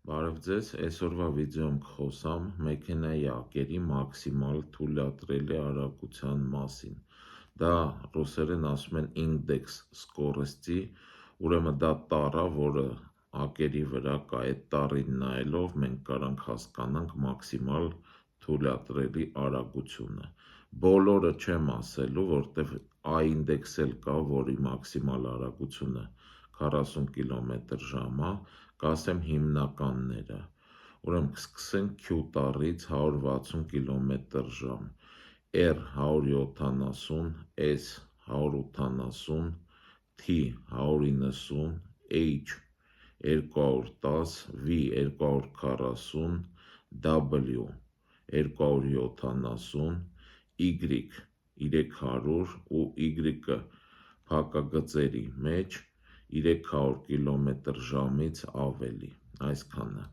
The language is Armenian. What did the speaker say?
Բարև ձեզ, այսօրվա վիդեոյում կխոսամ մեքենայի ակերի մաքսիմալ թույլատրելի արագության մասին։ Դա ռուսերեն ասում են index սկորստի, ուրեմն դա տառ է, որը ակերի վրա կա, այդ տառին նայելով մենք կարանք հասկանանք մաքսիմալ թույլատրելի արագությունը։ Բոլորը չեմ ասելու, որտեղ A-index էլ կա, որի մաքսիմալ արագությունը 40 կմ/ժ է, կասեմ հիմնականները։ Ուրեմն կսկսենք Q տառից 160 կմ/ժ, R 170, S 180, T 190, H 210, V 240, W 270, Y 300 ու Y-ը փակագծերի մեջ 300 կմ/ժ-ից ավելի, այսքանը։